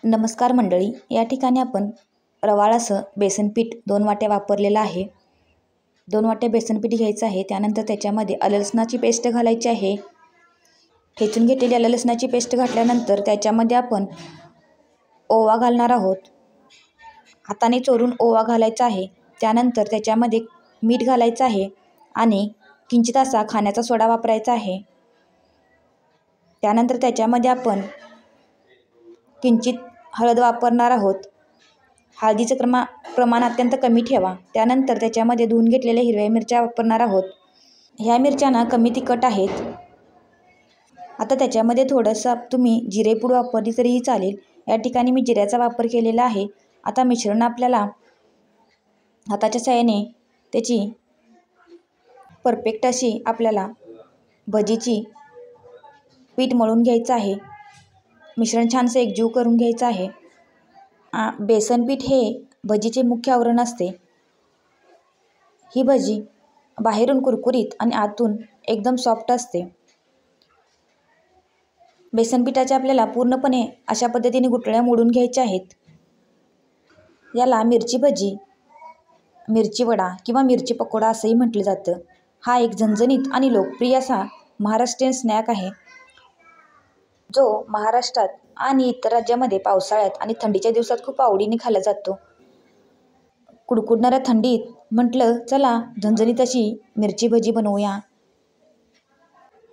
नमस्कार मंडळी, या ठिकाणी आपण रवाळासह बेसन पीठ 2 वाट्या वापरलेलं आहे. 2 वाट्या बेसन पीठ घ्यायचं आहे. त्यानंतर त्याच्यामध्ये आलं लसणाची पेस्ट घालायची आहे. ठेचून घेतलेली आलं लसणाची पेस्ट घातल्यानंतर त्याच्यामध्ये आपण ओवा घालणार आहोत. हाताने चोरून ओवा घालायचा आहे. त्यानंतर त्याच्यामध्ये मीठ घालायचं आहे आणि किंचित असा खाण्याचा सोडा वापरायचा आहे. त्यानंतर त्याच्यामध्ये आपण किंचित हळद वापरणार आहोत. हळदीचं प्रमाण अत्यंत कमी ठेवा. त्यानंतर त्याच्यामध्ये धुवून घेतलेल्या हिरव्या मिरच्या वापरणार आहोत. ह्या मिरच्या कमी तिखट आहेत. आता त्याच्यामध्ये थोडंसं तुम्ही जिरेपूड वापरली तरीही चालेल. या ठिकाणी मी जिऱ्याचा वापर केलेला आहे. आता मिश्रण आपल्याला हाताच्या साहाय्याने त्याची परफेक्ट अशी आपल्याला भजीची पीठ मळून घ्यायचं आहे. मिश्रण छानसे एकजीव करून घ्यायचं आहे. बेसन पीठ हे भजीचे मुख्य आवरण असते. ही भजी बाहेरून कुरकुरीत आणि आतून एकदम सॉफ्ट असते. बेसन पिठाचे आपल्याला पूर्णपणे अशा पद्धतीने गुठळ्या मोडून घ्यायच्या आहेत. याला मिरची भजी, मिरची वडा किंवा मिरची पकोडा असंही म्हटलं जातं. हा एक झणझणीत आणि लोकप्रिय असा महाराष्ट्रीयन स्नॅक आहे, जो महाराष्ट्रात आणि इतर राज्यामध्ये पावसाळ्यात आणि थंडीच्या दिवसात खूप आवडीने खाल्ला जातो. कुडकुडणाऱ्या थंडीत म्हटलं चला झणझणीत अशी मिरची भजी बनवूया.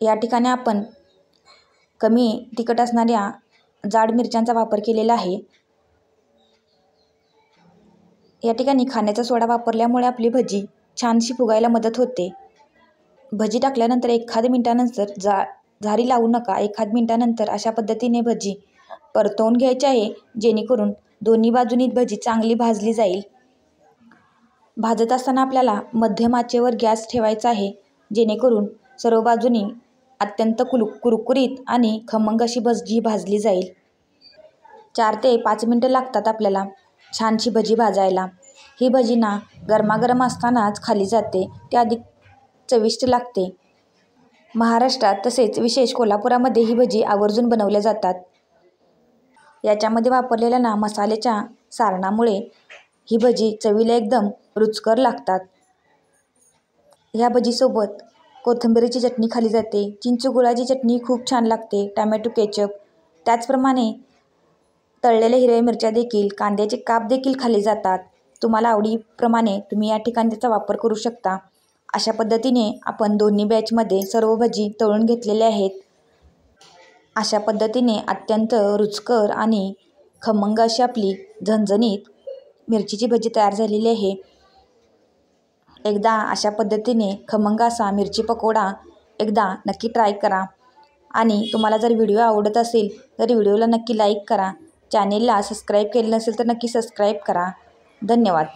या ठिकाणी आपण कमी तिखट असणाऱ्या जाड मिरच्यांचा वापर केलेला आहे. या ठिकाणी खाण्याचा सोडा वापरल्यामुळे आपली भजी छानशी फुगायला मदत होते. भजी टाकल्यानंतर 1 मिनिटानंतर झारी लावू नका. 1 मिनिटानंतर अशा पद्धतीने भजी परतवून घ्यायची आहे, जेणेकरून दोन्ही बाजूनी भजी चांगली भाजली जाईल. भाजत असताना आपल्याला मध्यम आचेवर गॅस ठेवायचा आहे, जेणेकरून सर्व बाजूनी अत्यंत कुरकुरीत आणि खमंग अशी भजी भाजली जाईल. 4 ते 5 मिनटं लागतात आपल्याला छानशी भजी भाजायला. ही भजी गरमागरम असतानाच खाली जाते, ती अधिक चविष्ट लागते. महाराष्ट्रात तसेच विशेष कोल्हापुरामध्ये ही भजी आवर्जून बनवल्या जातात. याच्यामध्ये वापरलेल्या मसाल्याच्या सारणामुळे ही भजी चवीला एकदम रुचकर लागतात. ह्या भजीसोबत कोथिंबीरीची चटणी खाली जाते. चिंच गुळाची चटणी खूप छान लागते. टॅमॅटो केचप, त्याचप्रमाणे तळलेल्या हिरव्या मिरच्या देखील, कांद्याचे काप देखील खाल्ले जातात. तुम्हाला आवडीप्रमाणे तुम्ही या ठिकाणी त्याचा वापर करू शकता. अशा पद्धतीने आपण दोन्ही बॅचमध्ये सर्व भजी तळून घेतलेल्या आहेत. अशा पद्धतीने अत्यंत रुचकर आणि खमंग अशी आपली झणझणीत मिरचीची भजी तयार झालेली आहे. एकदा अशा पद्धतीने खमंग असा मिरची पकोडा एकदा नक्की ट्राय करा. आणि तुम्हाला जर व्हिडिओ आवडत असेल तर व्हिडिओला नक्की लाईक करा. चॅनेलला सबस्क्राईब केलं नसेल तर नक्की सबस्क्राईब करा. धन्यवाद.